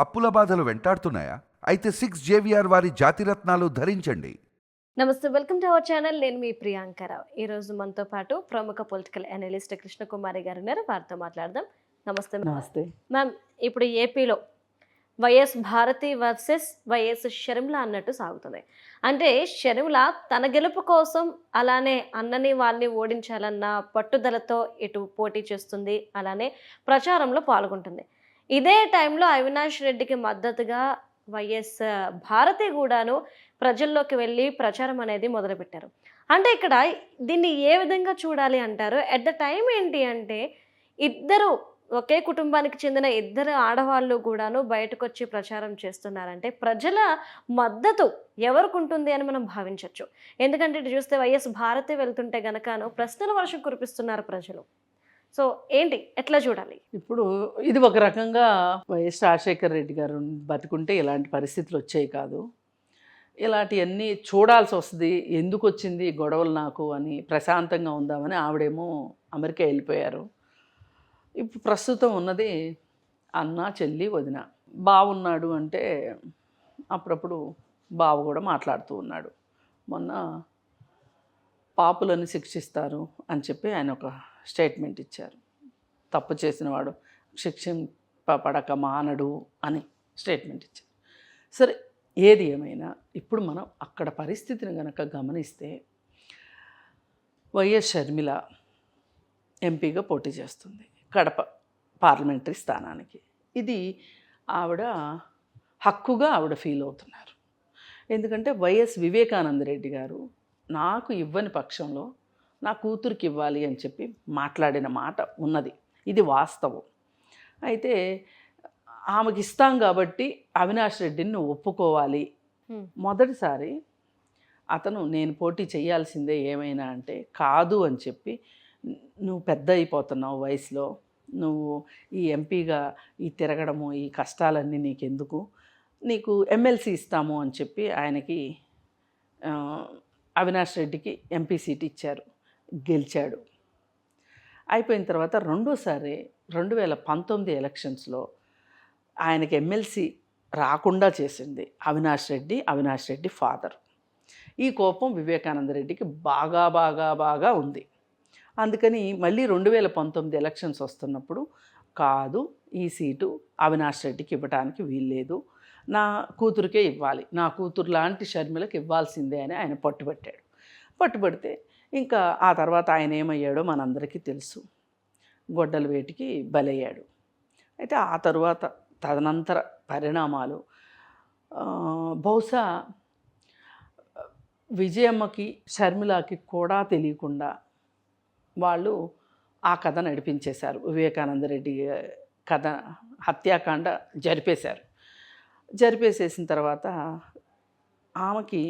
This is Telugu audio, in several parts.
అప్పుల బాధలు వెంటాడుతున్నాయా? అయితే 6 JVR వారి జాతిరత్నాలు ధరించండి. నమస్తే, వెల్కమ్ టు అవర్ ఛానల్. నేను మీ ప్రియాంకరావు. ఈరోజు మనతో పాటు ప్రముఖ పొలిటికల్ అనలిస్ట్ కృష్ణకుమారి గారు ఉన్నారు. వారితో మాట్లాడదాం. నమస్తే నమస్తే మ్యామ్. ఇప్పుడు ఏపీలో YS Bharathi versus YS Sharmila అన్నట్టు సాగుతుంది. అంటే షర్మిల తన గెలుపు కోసం అలానే అన్నని వాళ్ళని ఓడించాలన్న పట్టుదలతో ఇటు పోటీ చేస్తుంది, అలానే ప్రచారంలో పాల్గొంటుంది. ఇదే టైంలో అవినాష్ రెడ్డికి మద్దతుగా వైఎస్ భారతి కూడాను ప్రజల్లోకి వెళ్ళి ప్రచారం అనేది మొదలుపెట్టారు. అంటే ఇక్కడ దీన్ని ఏ విధంగా చూడాలి అంటారు? ఎట్ ద టైం ఏంటి అంటే ఇద్దరు ఒకే కుటుంబానికి చెందిన ఇద్దరు ఆడవాళ్ళు కూడాను బయటకు వచ్చి ప్రచారం చేస్తున్నారంటే ప్రజల మద్దతు ఎవరికి ఉంటుంది అని మనం భావించవచ్చు. ఎందుకంటే ఇటు చూస్తే వైఎస్ భారతి వెళ్తుంటే గనకను ప్రశ్నల వర్షం కురిపిస్తున్నారు ప్రజలు. సో ఏంటి, ఎట్లా చూడాలి? ఇప్పుడు ఇది ఒక రకంగా వైఎస్ రాజశేఖర రెడ్డి గారు బతుకుంటే ఇలాంటి పరిస్థితులు వచ్చాయి కాదు. ఇలాంటివన్నీ చూడాల్సి వస్తుంది. ఎందుకు వచ్చింది గొడవలు నాకు అని ప్రశాంతంగా ఉందామని ఆవిడేమో అమెరికా వెళ్ళిపోయారు. ఇప్పుడు ప్రస్తుతం ఉన్నది అన్న, చెల్లి, వదిన. బావున్నాడు అంటే అప్పుడప్పుడు బావ కూడా మాట్లాడుతూ ఉన్నాడు. మొన్న పాపులను శిక్షిస్తారు అని చెప్పి ఆయన ఒక స్టేట్మెంట్ ఇచ్చారు. తప్పు చేసినవాడు శిక్షింపబడక మానడు అని స్టేట్మెంట్ ఇచ్చారు. సరే, ఏది ఏమైనా ఇప్పుడు మనం అక్కడ పరిస్థితిని కనుక గమనిస్తే వైఎస్ షర్మిల ఎంపీగా పోటీ చేస్తుంది కడప పార్లమెంటరీ స్థానానికి. ఇది ఆవిడ హక్కుగా ఆవిడ ఫీల్ అవుతున్నారు. ఎందుకంటే వైఎస్ వివేకానంద రెడ్డి గారు నాకు ఇవ్వని పక్షంలో నా కూతురికి ఇవ్వాలి అని చెప్పి మాట్లాడిన మాట ఉన్నది. ఇది వాస్తవం. అయితే ఆమెకి ఇస్తాం కాబట్టి అవినాష్ రెడ్డిని ఒప్పుకోవాలి. మొదటిసారి అతను నేను పోటీ చేయాల్సిందే ఏమైనా అంటే కాదు అని చెప్పి, నువ్వు పెద్ద అయిపోతున్నావు వయసులో, నువ్వు ఈ ఎంపీగా ఈ తిరగడము ఈ కష్టాలన్నీ నీకెందుకు, నీకు ఎమ్మెల్సీ ఇస్తాము అని చెప్పి ఆయనకి అవినాష్ రెడ్డికి ఎంపీ సీట్ ఇచ్చారు. గెలిచాడు. అయిపోయిన తర్వాత రెండోసారి 2019 ఎలక్షన్స్లో ఆయనకి ఎమ్మెల్సీ రాకుండా చేసింది అవినాష్ రెడ్డి ఫాదర్. ఈ కోపం వివేకానంద రెడ్డికి బాగా బాగా బాగా ఉంది. అందుకని మళ్ళీ 2019 ఎలక్షన్స్ వస్తున్నప్పుడు కాదు, ఈ సీటు అవినాష్ రెడ్డికి ఇవ్వడానికి వీల్లేదు, నా కూతురికే ఇవ్వాలి, నా కూతురు లాంటి షర్మిలకు ఇవ్వాల్సిందే అని ఆయన పట్టుబడితే ఇంకా ఆ తర్వాత ఆయన ఏమయ్యాడో మనందరికీ తెలుసు. గొడ్డల వేటికి బలయ్యాడు. అయితే ఆ తరువాత తదనంతర పరిణామాలు బహుశా విజయమ్మకి షర్మిలకి కూడా తెలియకుండా వాళ్ళు ఆ కథ నడిపించేశారు. వివేకానంద రెడ్డి కథ హత్యాకాండ జరిపేసేసిన తర్వాత ఆమెకి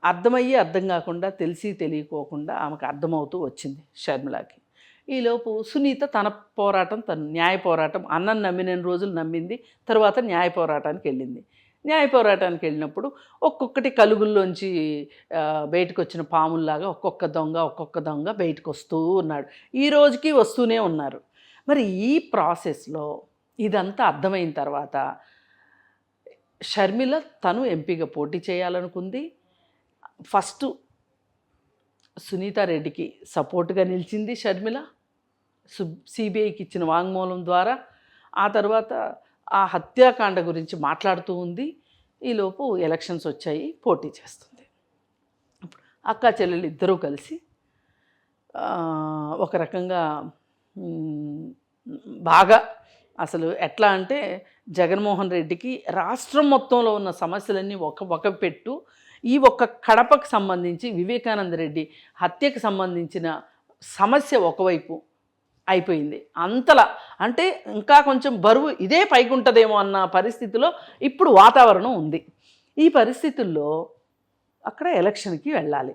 అర్థమయ్యి అర్థం కాకుండా, తెలిసి తెలియకోకుండా ఆమెకు అర్థమవుతూ వచ్చింది షర్మిలకి. ఈలోపు సునీత తన న్యాయ పోరాటం అన్నను నమ్మిన రోజులు నమ్మింది. తర్వాత న్యాయ పోరాటానికి వెళ్ళింది. న్యాయ పోరాటానికి వెళ్ళినప్పుడు ఒక్కొక్కటి కలుగుల్లోంచి బయటకు వచ్చిన పాముల్లాగా ఒక్కొక్క దొంగ బయటకు వస్తూ ఉన్నాడు. ఈ రోజుకి వస్తూనే ఉన్నారు. మరి ఈ ప్రాసెస్లో ఇదంతా అర్థమైన తర్వాత షర్మిల తను ఎంపీగా పోటీ చేయాలనుకుంది. ఫస్ట్ సునీతారెడ్డికి సపోర్ట్గా నిలిచింది షర్మిల సిబిఐకి ఇచ్చిన వాంగ్మూలం ద్వారా. ఆ తర్వాత ఆ హత్యాకాండ గురించి మాట్లాడుతూ ఉంది. ఈలోపు ఎలక్షన్స్ వచ్చాయి, పోటీ చేస్తుంది. అక్కా చెల్లెలు ఇద్దరూ కలిసి ఒక రకంగా బాగా అసలు ఎట్లా అంటే జగన్మోహన్ రెడ్డికి రాష్ట్రం మొత్తంలో ఉన్న సమస్యలన్నీ ఒక పెట్టు, ఈ ఒక్క కడపకు సంబంధించి వివేకానంద రెడ్డి హత్యకు సంబంధించిన సమస్య ఒకవైపు అయిపోయింది. అంతలా అంటే ఇంకా కొంచెం బరువు ఇదే పైకి ఉంటుందేమో అన్న పరిస్థితిలో ఇప్పుడు వాతావరణం ఉంది. ఈ పరిస్థితుల్లో అక్కడ ఎలక్షన్కి వెళ్ళాలి,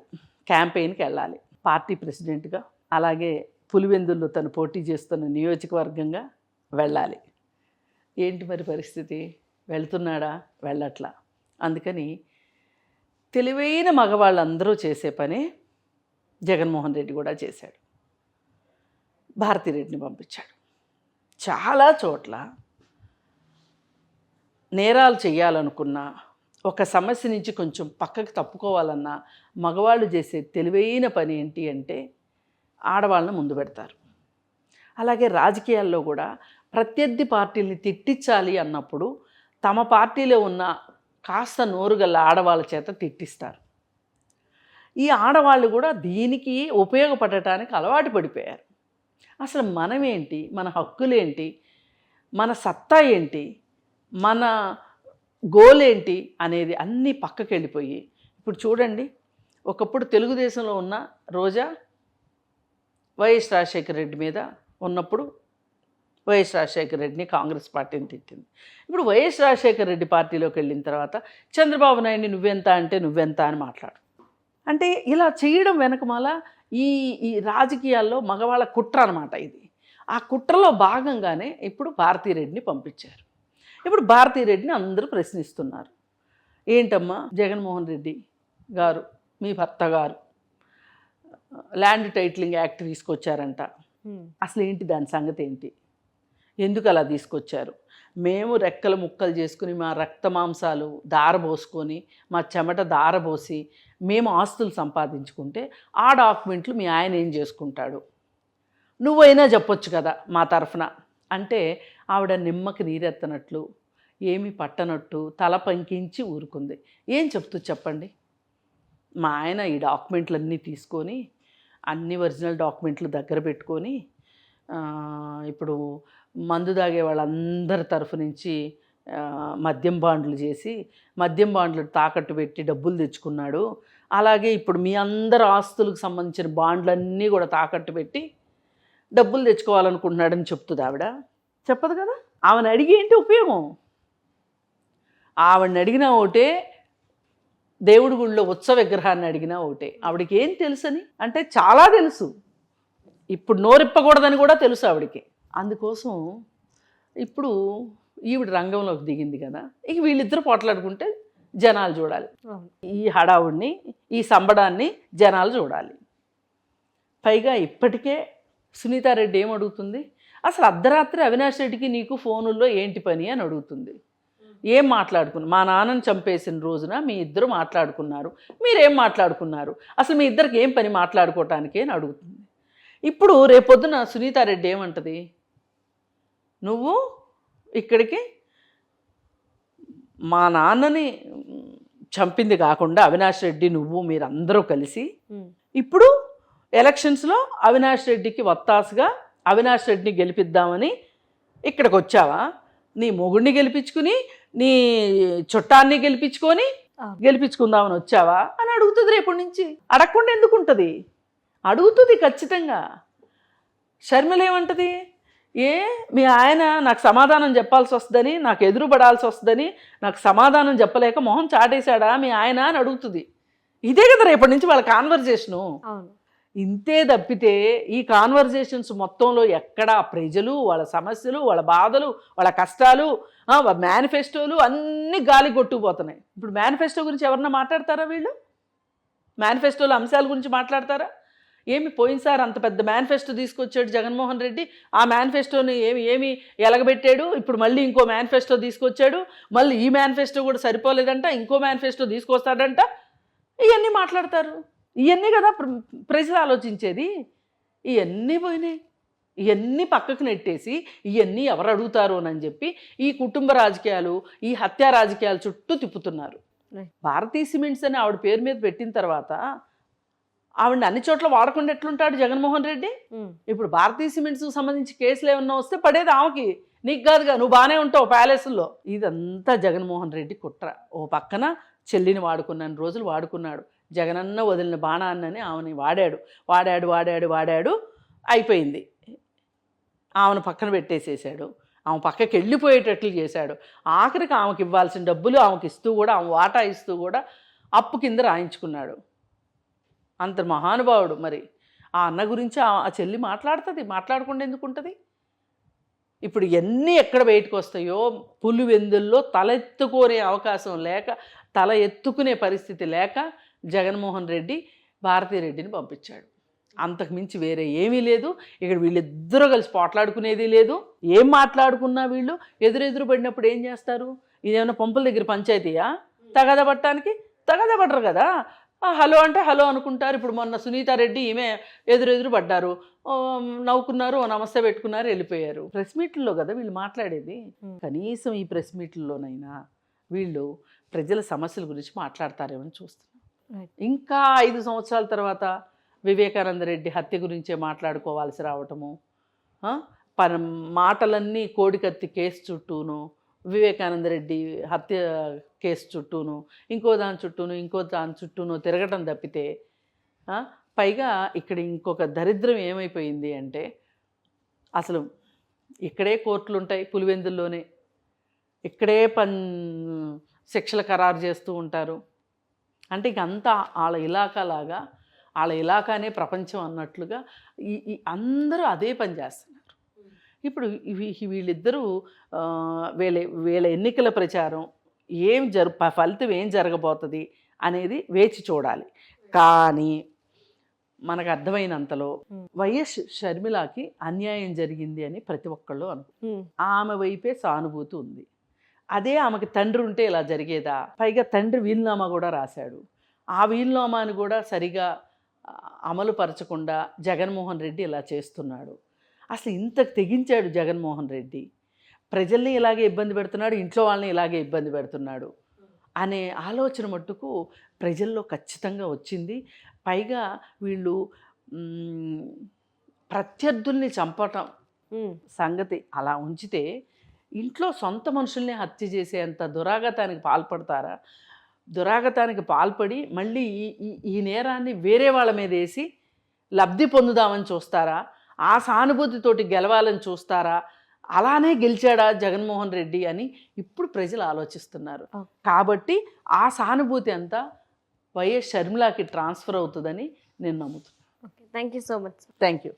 క్యాంపెయిన్కి వెళ్ళాలి, పార్టీ ప్రెసిడెంట్గా, అలాగే పులివెందుల్లో తను పోటీ చేస్తున్న నియోజకవర్గంగా వెళ్ళాలి. ఏంటి మరి పరిస్థితి? వెళ్తున్నాడా? వెళ్ళట్లా. అందుకని తెలివైన మగవాళ్ళందరూ చేసే పని జగన్మోహన్ రెడ్డి కూడా చేశాడు. భారతిరెడ్డిని పంపించాడు. చాలా చోట్ల నేరాలు చేయాలనుకున్నా, ఒక సమస్య నుంచి కొంచెం పక్కకి తప్పుకోవాలన్నా మగవాళ్ళు చేసే తెలివైన పని ఏంటి అంటే ఆడవాళ్ళని ముందు పెడతారు. అలాగే రాజకీయాల్లో కూడా ప్రత్యర్థి పార్టీల్ని తిట్టించాలి అన్నప్పుడు తమ పార్టీలో ఉన్న కాస్త నోరుగల్ల ఆడవాళ్ళ చేత తిట్టిస్తారు. ఈ ఆడవాళ్ళు కూడా దీనికి ఉపయోగపడటానికి అలవాటు పడిపోయారు. అసలు మనమేంటి, మన హక్కులేంటి, మన సత్తా ఏంటి, మన గోల్ ఏంటి అనేది అన్నీ పక్కకి వెళ్ళిపోయి ఇప్పుడు చూడండి, ఒకప్పుడు తెలుగుదేశంలో ఉన్న రోజా వైఎస్ రాజశేఖర రెడ్డి మీద ఉన్నప్పుడు వైఎస్ రాజశేఖర రెడ్డిని కాంగ్రెస్ పార్టీని తిట్టింది. ఇప్పుడు వైఎస్ రాజశేఖర రెడ్డి పార్టీలోకి వెళ్ళిన తర్వాత చంద్రబాబు నాయుడిని నువ్వెంత అంటే నువ్వెంత అని మాట్లాడు. అంటే ఇలా చేయడం వెనకమాల ఈ ఈ రాజకీయాల్లో మగవాళ్ళ కుట్ర అనమాట ఇది. ఆ కుట్రలో భాగంగానే ఇప్పుడు భారతీరెడ్డిని పంపించారు. ఇప్పుడు భారతీరెడ్డిని అందరూ ప్రశ్నిస్తున్నారు. ఏంటమ్మా జగన్మోహన్ రెడ్డి గారు, మీ భర్త గారు ల్యాండ్ టైటిలింగ్ యాక్ట్ తీసుకొచ్చారంట. అసలు ఏంటి దాని సంగతి ఏంటి, ఎందుకు అలా తీసుకొచ్చారు? మేము రెక్కలు ముక్కలు చేసుకుని మా రక్త మాంసాలు దారబోసుకొని మా చెమట దారబోసి మేము ఆస్తులు సంపాదించుకుంటే ఆ డాక్యుమెంట్లు మీ ఆయన ఏం చేసుకుంటాడు, నువ్వైనా చెప్పొచ్చు కదా మా తరఫున అంటే ఆవిడ నిమ్మకి నీరెత్తనట్లు ఏమీ పట్టనట్టు తల పంకించి ఊరుకుంది. ఏం చెప్తూ చెప్పండి? మా ఆయన ఈ డాక్యుమెంట్లన్నీ తీసుకొని అన్ని ఒరిజినల్ డాక్యుమెంట్లు దగ్గర పెట్టుకొని ఇప్పుడు మందు తాగే వాళ్ళందరి తరఫు నుంచి మద్యం బాండ్లు చేసి మద్యం బాండ్లు తాకట్టు పెట్టి డబ్బులు తెచ్చుకున్నాడు. అలాగే ఇప్పుడు మీ అందరి ఆస్తులకు సంబంధించిన బాండ్లన్నీ కూడా తాకట్టు పెట్టి డబ్బులు తెచ్చుకోవాలనుకుంటున్నాడని చెప్తుంది ఆవిడ. చెప్పదు కదా. ఆమెను అడిగి ఏంటి ఉపయోగం? ఆవిడని అడిగినా ఒకటే, దేవుడి గుళ్ళో ఉత్సవ విగ్రహాన్ని అడిగినా ఒకటే. ఆవిడకి ఏం తెలుసని అంటే చాలా తెలుసు, ఇప్పుడు నోరిప్పకూడదని కూడా తెలుసు ఆవిడకి. అందుకోసం ఇప్పుడు ఈవిడ రంగంలోకి దిగింది కదా, ఇక వీళ్ళిద్దరూ పోట్లాడుకుంటే జనాలు చూడాలి. ఈ హడావుడిని, ఈ సంబడాన్ని జనాలు చూడాలి. పైగా ఇప్పటికే సునీతారెడ్డి ఏం అడుగుతుంది, అసలు అర్ధరాత్రి అవినాష్ రెడ్డికి నీకు ఫోనుల్లో ఏంటి పని అని అడుగుతుంది. ఏం మాట్లాడుకున్నారు? మా నాన్నని చంపేసిన రోజున మీ ఇద్దరు మాట్లాడుకున్నారు, మీరేం మాట్లాడుకున్నారు, అసలు మీ ఇద్దరికి ఏం పని మాట్లాడుకోవటానికి అని అడుగుతుంది. ఇప్పుడు రేపొద్దున సునీతారెడ్డి ఏమంటది, నువ్వు ఇక్కడికి మా నాన్నని చంపింది కాకుండా అవినాష్ రెడ్డి నువ్వు మీరందరూ కలిసి ఇప్పుడు ఎలక్షన్స్లో అవినాష్ రెడ్డికి వత్తాసుగా అవినాష్ రెడ్డిని గెలిపిద్దామని ఇక్కడికి వచ్చావా? నీ మొగుడిని గెలిపించుకుని నీ చుట్టాన్ని గెలిపించుకుందామని వచ్చావా అని అడుగుతుంది. రేపటి నుంచి అడగకుండా ఎందుకుంటుంది? అడుగుతుంది ఖచ్చితంగా. షర్మిల ఏమంటది, మీ ఆయన నాకు సమాధానం చెప్పాల్సి వస్తుందని, నాకు ఎదురుపడాల్సి వస్తుందని నాకు సమాధానం చెప్పలేక మొహం చాటేశాడా మీ ఆయన అని అడుగుతుంది. ఇదే కదా రేపటి నుంచి వాళ్ళ కాన్వర్జేషను. ఇంతే తప్పితే ఈ కాన్వర్జేషన్స్ మొత్తంలో ఎక్కడ ప్రజలు, వాళ్ళ సమస్యలు, వాళ్ళ బాధలు, వాళ్ళ కష్టాలు, మేనిఫెస్టోలు అన్నీ గాలి కొట్టుకుపోతున్నాయి. ఇప్పుడు మేనిఫెస్టో గురించి ఎవరన్నా మాట్లాడతారా? వీళ్ళు మేనిఫెస్టోలో అంశాల గురించి మాట్లాడతారా? ఏమి పోయినసారి అంత పెద్ద మేనిఫెస్టో తీసుకొచ్చాడు జగన్మోహన్ రెడ్డి, ఆ మేనిఫెస్టోని ఏమి ఎలగబెట్టాడు. ఇప్పుడు మళ్ళీ ఇంకో మేనిఫెస్టో తీసుకొచ్చాడు, మళ్ళీ ఈ మేనిఫెస్టో కూడా సరిపోలేదంట, ఇంకో మేనిఫెస్టో తీసుకొస్తాడంట. ఇవన్నీ మాట్లాడతారు. ఇవన్నీ కదా ప్రజలు ఆలోచించేది. ఇవన్నీ పోయినాయి. ఇవన్నీ పక్కకు నెట్టేసి ఇవన్నీ ఎవరు అడుగుతారు అని చెప్పి ఈ కుటుంబ రాజకీయాలు, ఈ హత్యా రాజకీయాలు చుట్టూ తిప్పుతున్నారు. భారతీ సిమెంట్స్ అని ఆవిడ పేరు మీద పెట్టిన తర్వాత ఆవిడని అన్ని చోట్ల వాడకుండా ఎట్లుంటాడు జగన్మోహన్ రెడ్డి? ఇప్పుడు భారతీ సిమెంట్స్కి సంబంధించి కేసులు ఏమన్నా వస్తే పడేది ఆమెకి, నీకు కాదుగా, నువ్వు బాగానే ఉంటావు ప్యాలెస్లో. ఇదంతా జగన్మోహన్ రెడ్డి కుట్ర. ఓ పక్కన చెల్లిని వాడుకున్నాను రోజులు వాడుకున్నాడు, జగనన్న వదిలిన బాణాన్నని ఆమెని వాడాడు అయిపోయింది. ఆమెను పక్కన పెట్టేసేసాడు, ఆమె పక్కకి వెళ్ళిపోయేటట్లు చేశాడు. ఆఖరికి ఆమెకి ఇవ్వాల్సిన డబ్బులు ఆమెకి ఇస్తూ కూడా, ఆమె వాటా ఇస్తూ కూడా అప్పు కింద రాయించుకున్నాడు. అంత మహానుభావుడు. మరి ఆ అన్న గురించి ఆ చెల్లి మాట్లాడుతుంది, మాట్లాడకుండా ఎందుకుంటుంది? ఇప్పుడు ఎన్ని ఎక్కడ బయటకు వస్తాయో, పులివెందుల్లో తల ఎత్తుకునే అవకాశం లేక, తల ఎత్తుకునే పరిస్థితి లేక జగన్మోహన్ రెడ్డి భారతీరెడ్డిని పంపించాడు. అంతకుమించి వేరే ఏమీ లేదు. ఇక్కడ వీళ్ళిద్దరూ కలిసి పోట్లాడుకునేది లేదు. ఏం మాట్లాడుకున్నా వీళ్ళు ఎదురెదురు పడినప్పుడు ఏం చేస్తారు? ఇదేమన్నా పంపుల దగ్గర పంచాయతీయా తగాదా పట్టడానికి? తగాదా పట్టరు కదా. హలో అంటే హలో అనుకుంటారు. ఇప్పుడు మొన్న సునీతారెడ్డి ఈమె ఎదురెదురు పడ్డారు, నవ్వుకున్నారు, నమస్తే పెట్టుకున్నారు, వెళ్ళిపోయారు. ప్రెస్ మీట్లలో కదా వీళ్ళు మాట్లాడేది. కనీసం ఈ ప్రెస్ మీట్లలోనైనా వీళ్ళు ప్రజల సమస్యల గురించి మాట్లాడతారేమని చూస్తున్నాం. ఇంకా 5 సంవత్సరాల తర్వాత వివేకానంద రెడ్డి హత్య గురించే మాట్లాడుకోవాల్సి రావటము, మాటలన్నీ కోడికత్తి కేసు చుట్టూను, వివేకానంద రెడ్డి హత్య కేసు చుట్టూను, ఇంకో దాని చుట్టూను తిరగటం తప్పితే, పైగా ఇక్కడ ఇంకొక దరిద్రం ఏమైపోయింది అంటే, అసలు ఇక్కడే కోర్టులు ఉంటాయి పులివెందుల్లోనే, ఇక్కడే శిక్షలు ఖరారు చేస్తూ ఉంటారు. అంటే ఇక అంతా వాళ్ళ ఇలాకాలాగా, వాళ్ళ ఇలాకానే ప్రపంచం అన్నట్లుగా ఈ అందరూ అదే పని చేస్తున్నారు. ఇప్పుడు వీళ్ళిద్దరూ వీళ్ళ ఎన్నికల ప్రచారం ఫలితం ఏం జరగబోతుంది అనేది వేచి చూడాలి. కానీ మనకు అర్థమైనంతలో వైఎస్ షర్మిలకి అన్యాయం జరిగింది అని ప్రతి ఒక్కళ్ళు ఆమె వైపే సానుభూతి ఉంది. అదే ఆమెకి తండ్రి ఉంటే ఇలా జరిగేదా? పైగా తండ్రి వీలునామా కూడా రాశాడు. ఆ వీలునామాని కూడా సరిగా అమలు పరచకుండా జగన్మోహన్ రెడ్డి ఇలా చేస్తున్నాడు. అసలు ఇంతకు తెగించాడు జగన్మోహన్ రెడ్డి. ప్రజల్ని ఇలాగే ఇబ్బంది పెడుతున్నాడు, ఇంట్లో వాళ్ళని ఇలాగే ఇబ్బంది పెడుతున్నాడు అనే ఆలోచన మట్టుకు ప్రజల్లో ఖచ్చితంగా వచ్చింది. పైగా వీళ్ళు ప్రత్యర్థుల్ని చంపటం సంగతి అలా ఉంచితే, ఇంట్లో సొంత మనుషుల్ని హత్య చేసేంత దురాగతానికి పాల్పడతారా? దురాగతానికి పాల్పడి మళ్ళీ ఈ నేరాన్ని వేరే వాళ్ళ మీద వేసి లబ్ధి పొందుదామని చూస్తారా? ఆ సానుభూతితోటి గెలవాలని చూస్తారా? అలానే గెలిచాడా జగన్మోహన్ రెడ్డి అని ఇప్పుడు ప్రజలు ఆలోచిస్తున్నారు. కాబట్టి ఆ సానుభూతి అంతా వైఎస్ షర్మిలకి ట్రాన్స్ఫర్ అవుతుందని నేను నమ్ముతున్నాను. Thank you so much. Thank you.